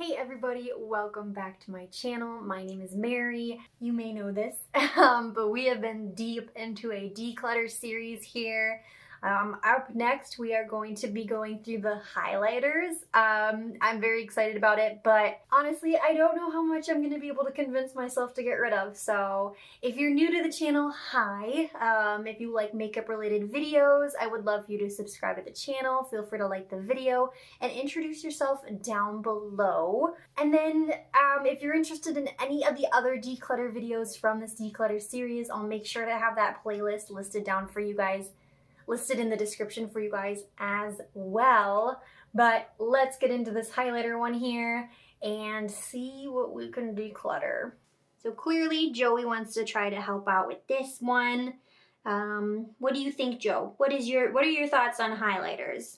Hey everybody, welcome back to my channel. My name is Mary. You may know this, but we have been deep into a declutter series here. Up next, we are going to be going through the highlighters. I'm very excited about it, but honestly, I don't know how much I'm going to be able to convince myself to get rid of. So if you're new to the channel, hi. If you like makeup related videos, I would love for you to subscribe to the channel. Feel free to like the video and introduce yourself down below. And then if you're interested in any of the other declutter videos from this declutter series, I'll make sure to have that playlist listed down for you guys, listed in the description for you guys as well. But let's get into this highlighter one here and see what we can declutter. So clearly Joey wants to try to help out with this one. What do you think, Joe? What are your thoughts on highlighters?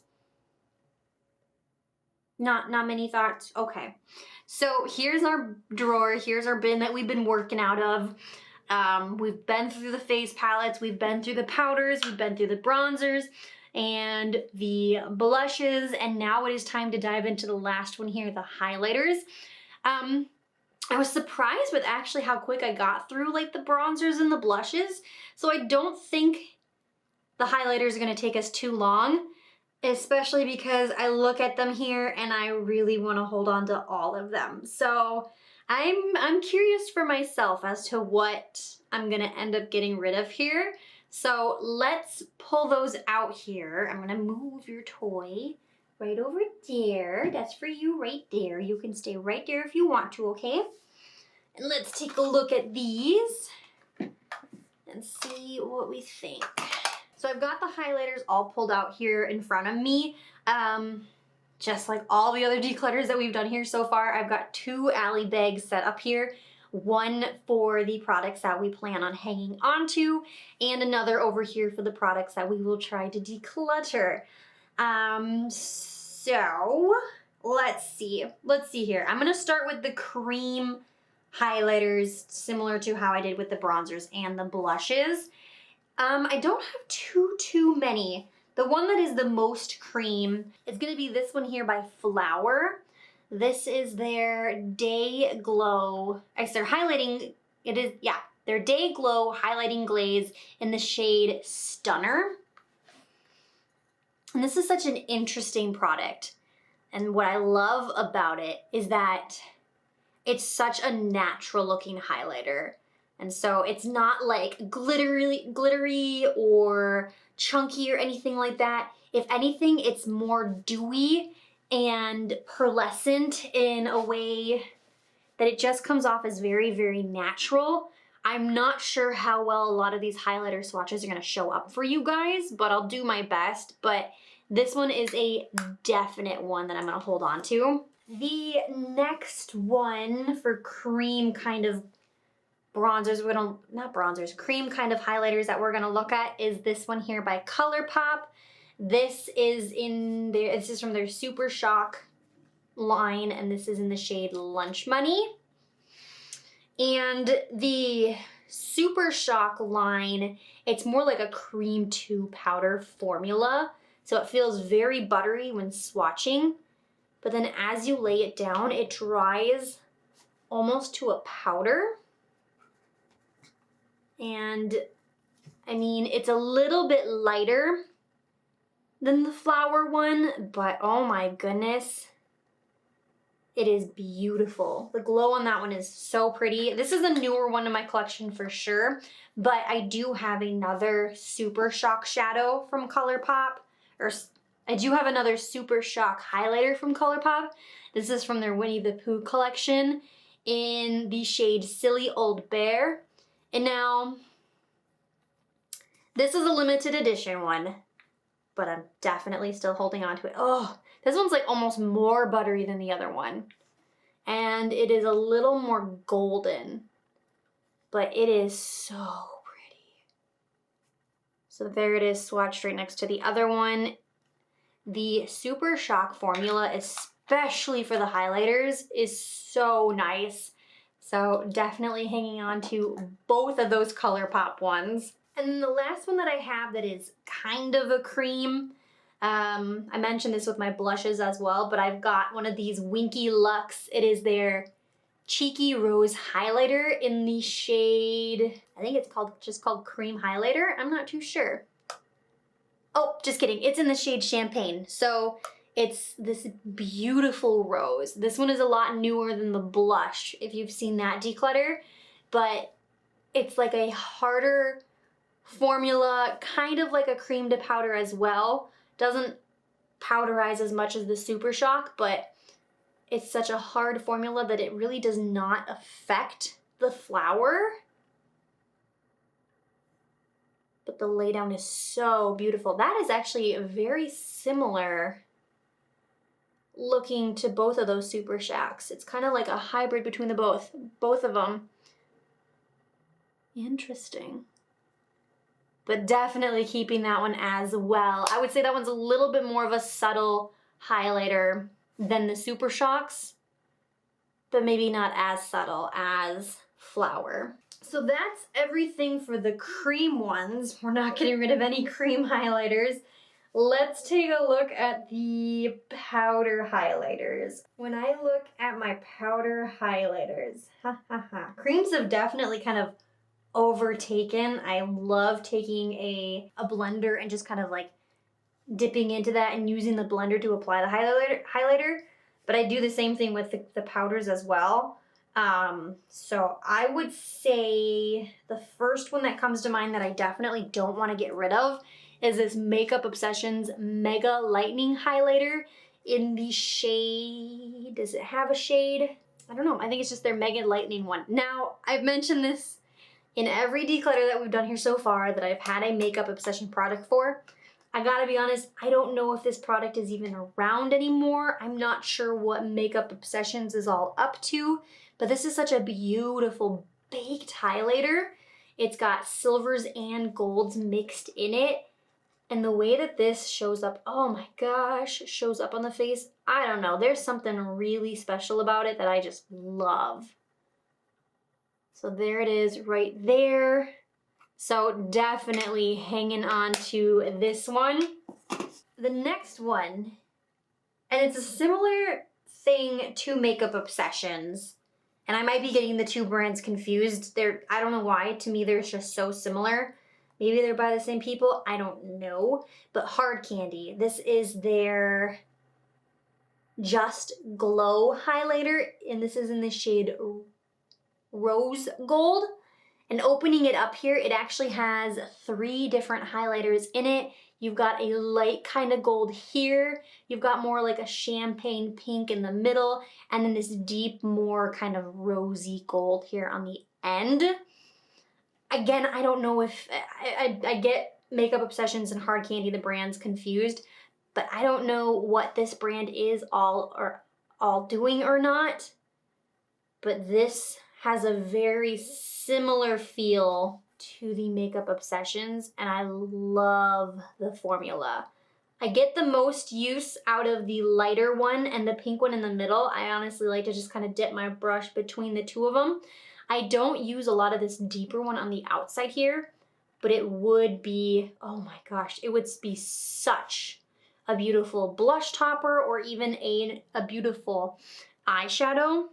Not many thoughts? Okay. So here's our drawer. Here's our bin that we've been working out of. We've been through the face palettes, we've been through the powders, we've been through the bronzers and the blushes, and now it is time to dive into the last one here, the highlighters. I was surprised with actually how quick I got through like the bronzers and the blushes, so I don't think the highlighters are going to take us too long, especially because I look at them here and I really want to hold on to all of them. So I'm curious for myself as to what I'm gonna end up getting rid of here. So let's pull those out here. I'm gonna move your toy right over there. That's for you right there. You can stay right there if you want to, okay? And let's take a look at these and see what we think. So I've got the highlighters all pulled out here in front of me. Just like all the other declutters that we've done here so far, I've got two alley bags set up here. One for the products that we plan on hanging onto, and another over here for the products that we will try to declutter. So let's see. Let's see here. I'm gonna start with the cream highlighters, similar to how I did with the bronzers and the blushes. I don't have too many. The one that is the most cream is going to be this one here by Flower. This is their Day Glow. Their highlighting, their Day Glow Highlighting Glaze in the shade Stunner. And this is such an interesting product. And what I love about it is that it's such a natural looking highlighter. And so it's not like glittery or chunky or anything like that. If anything, it's more dewy and pearlescent in a way that it just comes off as very, very natural. I'm not sure how well a lot of these highlighter swatches are gonna show up for you guys, but I'll do my best. But this one is a definite one that I'm gonna hold on to. The next one for cream kind of bronzers, cream kind of highlighters that we're gonna look at is this one here by ColourPop. This is from their Super Shock line, and this is in the shade Lunch Money. And the Super Shock line, it's more like a cream 2 powder formula, so it feels very buttery when swatching, but then as you lay it down, it dries almost to a powder. And I mean, it's a little bit lighter than the Flower one, but oh my goodness, it is beautiful. The glow on that one is so pretty. This is a newer one in my collection for sure, but I do have another Super Shock shadow from ColourPop, or I do have another Super Shock highlighter from ColourPop. This is from their Winnie the Pooh collection in the shade Silly Old Bear. And now, this is a limited edition one, but I'm definitely still holding on to it. Oh, this one's like almost more buttery than the other one. And it is a little more golden, but it is so pretty. So there it is, swatched right next to the other one. The Super Shock formula, especially for the highlighters, is so nice. So definitely hanging on to both of those ColourPop ones. And then the last one that I have that is kind of a cream, I mentioned this with my blushes as well, but I've got one of these Winky Lux. It is their Cheeky Rose Highlighter in the shade, I think it's just called Cream Highlighter. I'm not too sure. Oh, just kidding. It's in the shade Champagne. So it's this beautiful rose. This one is a lot newer than the blush, if you've seen that Declutter, but it's like a harder formula, kind of like a cream to powder as well. Doesn't powderize as much as the Super Shock, but it's such a hard formula that it really does not affect the flower. But the laydown is so beautiful. That is actually very similar looking to both of those Super Shocks. It's kind of like a hybrid between the both of them. Interesting. But definitely keeping that one as well. I would say that one's a little bit more of a subtle highlighter than the Super Shocks, but maybe not as subtle as Flower. So that's everything for the cream ones. We're not getting rid of any cream highlighters. Let's take a look at the powder highlighters. When I look at my powder highlighters, creams have definitely kind of overtaken. I love taking a blender and just kind of like dipping into that and using the blender to apply the highlighter. But I do the same thing with the powders as well. So I would say the first one that comes to mind that I definitely don't want to get rid of is this Makeup Obsessions Mega Lightning Highlighter in the shade, does it have a shade? I don't know, I think it's just their Mega Lightning one. Now, I've mentioned this in every declutter that we've done here so far that I've had a Makeup Obsession product for. I gotta be honest, I don't know if this product is even around anymore. I'm not sure what Makeup Obsessions is all up to, but this is such a beautiful baked highlighter. It's got silvers and golds mixed in it. And the way that this shows up, oh my gosh, shows up on the face, I don't know. There's something really special about it that I just love. So there it is right there. So definitely hanging on to this one. The next one, and it's a similar thing to Makeup Obsessions, and I might be getting the two brands confused. I don't know why, to me they're just so similar. Maybe they're by the same people, I don't know. But Hard Candy, this is their Just Glow highlighter, and this is in the shade Rose Gold. And opening it up here, it actually has 3 different highlighters in it. You've got a light kind of gold here. You've got more like a champagne pink in the middle, and then this deep, more kind of rosy gold here on the end. Again, I don't know if, I get Makeup Obsessions and Hard Candy, the brands, confused, but I don't know what this brand is all doing or not. But this has a very similar feel to the Makeup Obsessions, and I love the formula. I get the most use out of the lighter one and the pink one in the middle. I honestly like to just kind of dip my brush between the two of them. I don't use a lot of this deeper one on the outside here, but it would be, oh my gosh, it would be such a beautiful blush topper or even a beautiful eyeshadow.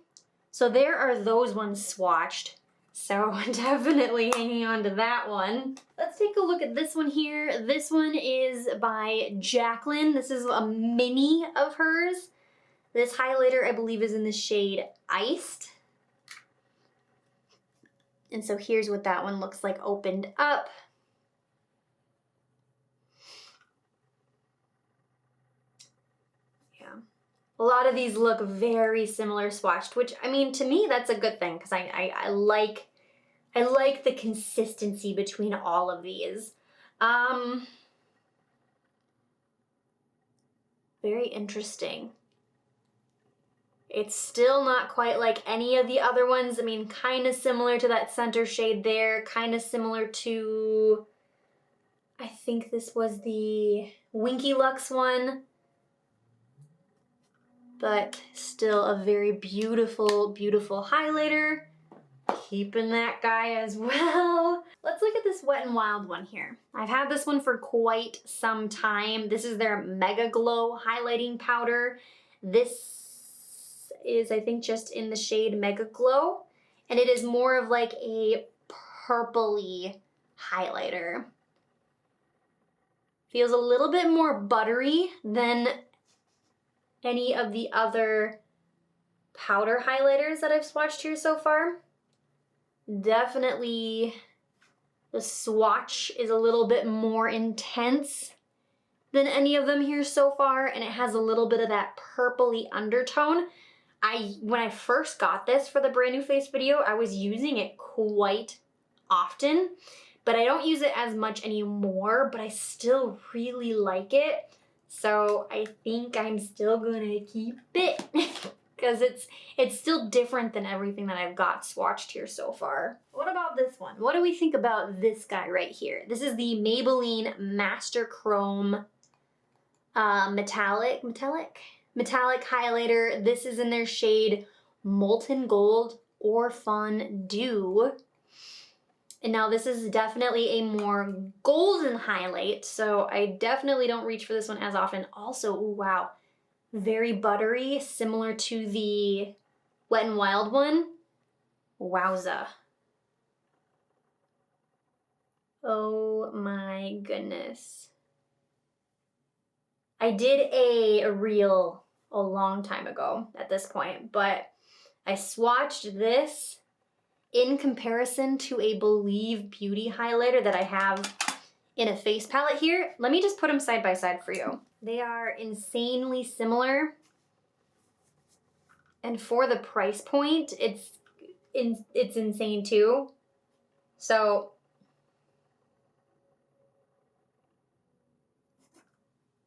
So there are those ones swatched. So definitely hanging on to that one. Let's take a look at this one here. This one is by Jacqueline. This is a mini of hers. This highlighter, I believe, is in the shade Iced. And so here's what that one looks like opened up. Yeah. A lot of these look very similar swatched, which, I mean, to me, that's a good thing because I like the consistency between all of these. Very interesting. It's still not quite like any of the other ones. I mean, kind of similar to that center shade there, kind of similar to, I think this was the Winky Lux one, but still a very beautiful, beautiful highlighter. Keeping that guy as well. Let's look at this Wet n Wild one here. I've had this one for quite some time. This is their Mega Glow highlighting powder. This is, I think, just in the shade Mega Glow, and it is more of like a purpley highlighter. Feels a little bit more buttery than any of the other powder highlighters that I've swatched here so far. Definitely the swatch is a little bit more intense than any of them here so far, and it has a little bit of that purpley undertone. When I first got this for the brand new face video, I was using it quite often, but I don't use it as much anymore, but I still really like it. So I think I'm still gonna keep it because it's still different than everything that I've got swatched here so far. What about this one? What do we think about this guy right here? This is the Maybelline Master Chrome metallic highlighter. This is in their shade Molten Gold or Fun Dew. And now this is definitely a more golden highlight, so I definitely don't reach for this one as often. Also, ooh, wow, very buttery, similar to the Wet n Wild one. Wowza. Oh my goodness. I did a reel a long time ago at this point, but I swatched this in comparison to a Believe Beauty highlighter that I have in a face palette here. Let me just put them side by side for you. They are insanely similar. And for the price point, it's insane too. So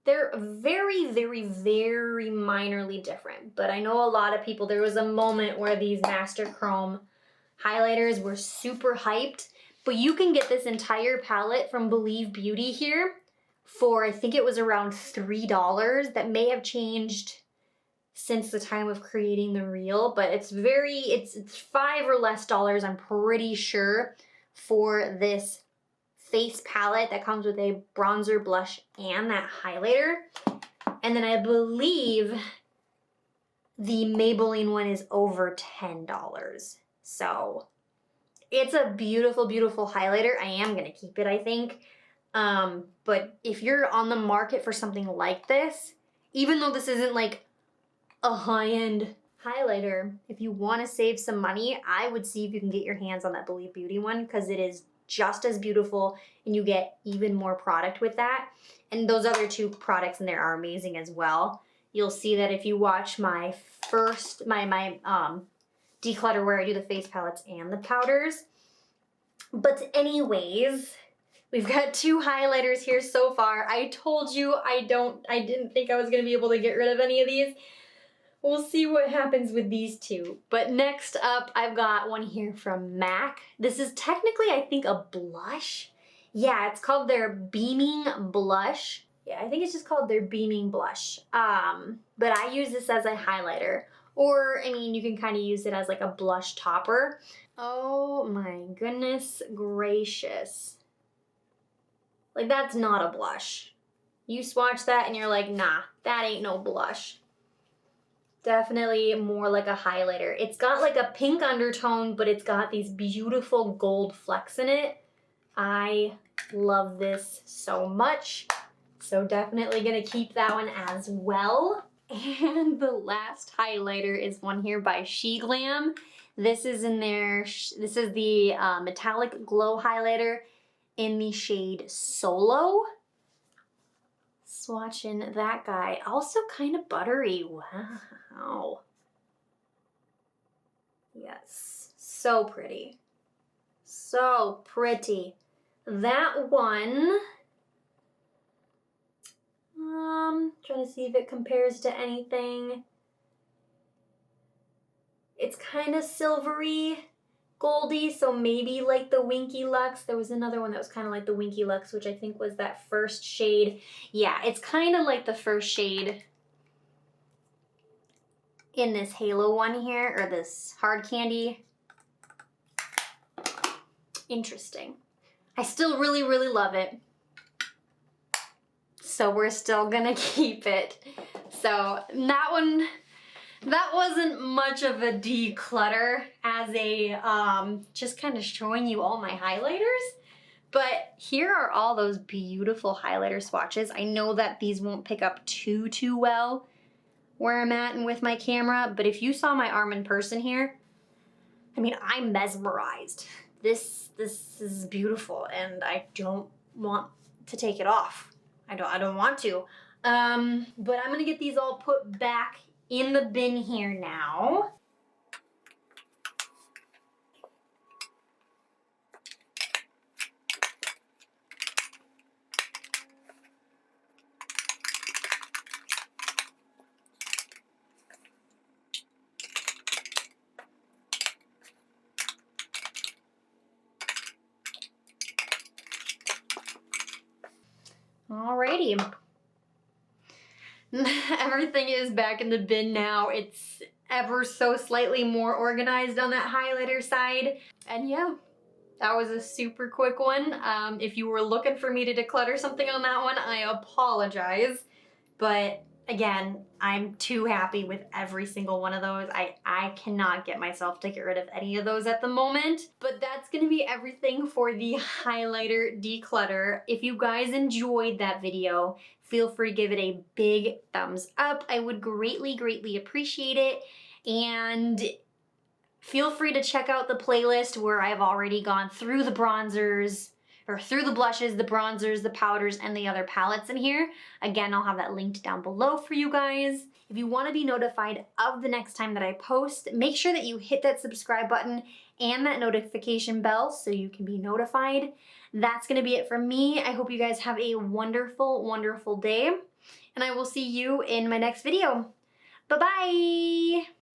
they're very, very, very minorly different. But I know a lot of people, there was a moment where these Master Chrome highlighters were super hyped, but you can get this entire palette from Believe Beauty here for, I think it was around $3. That may have changed since the time of creating the reel, but it's $5 or less, I'm pretty sure, for this face palette that comes with a bronzer, blush, and that highlighter. And then I believe the Maybelline one is over $10. So it's a beautiful, beautiful highlighter. I am gonna keep it, I think. But if you're on the market for something like this, even though this isn't like a high-end highlighter, if you want to save some money, I would see if you can get your hands on that Believe Beauty one, because it is just as beautiful and you get even more product with that. And those other two products in there are amazing as well. You'll see that if you watch my declutter where I do the face palettes and the powders. But anyways, we've got two highlighters here so far. I told you I didn't think I was gonna be able to get rid of any of these. We'll see what happens with these two. But next up, I've got one here from MAC. This is technically, I think, a blush. Yeah, it's called their Beaming Blush. Yeah, I think it's just called their Beaming Blush. But I use this as a highlighter. Or, I mean, you can kind of use it as like a blush topper. Oh my goodness gracious. Like, that's not a blush. You swatch that and you're like, nah, that ain't no blush. Definitely more like a highlighter. It's got like a pink undertone, but it's got these beautiful gold flecks in it. I love this so much. So definitely gonna keep that one as well. And the last highlighter is one here by She Glam. This is the Metallic Glow highlighter in the shade Solo. Swatching that guy. Also kind of buttery. Wow. Yes. So pretty. So pretty. That one, trying to see if it compares to anything. It's kind of silvery, goldy, so maybe like the Winky Lux. There was another one that was kind of like the Winky Lux, which I think was that first shade. Yeah, it's kind of like the first shade in this Halo one here, or this Hard Candy. Interesting. I still really, really love it. So we're still gonna keep it. So that one, that wasn't much of a declutter as a, just kind of showing you all my highlighters. But here are all those beautiful highlighter swatches. I know that these won't pick up too well where I'm at and with my camera, but if you saw my arm in person here, I mean, I'm mesmerized. This is beautiful, and I don't want to take it off. I don't want to. But I'm gonna get these all put back in the bin here now. Alrighty. Everything is back in the bin now. It's ever so slightly more organized on that highlighter side. And yeah, that was a super quick one. If you were looking for me to declutter something on that one, I apologize. But again, I'm too happy with every single one of those. I cannot get myself to get rid of any of those at the moment. But that's gonna be everything for the highlighter declutter. If you guys enjoyed that video, feel free to give it a big thumbs up. I would greatly, greatly appreciate it. And feel free to check out the playlist where I've already gone through the bronzers, or through the blushes, the bronzers, the powders, and the other palettes in here. Again, I'll have that linked down below for you guys. If you want to be notified of the next time that I post, make sure that you hit that subscribe button and that notification bell so you can be notified. That's going to be it from me. I hope you guys have a wonderful, wonderful day, and I will see you in my next video. Bye-bye!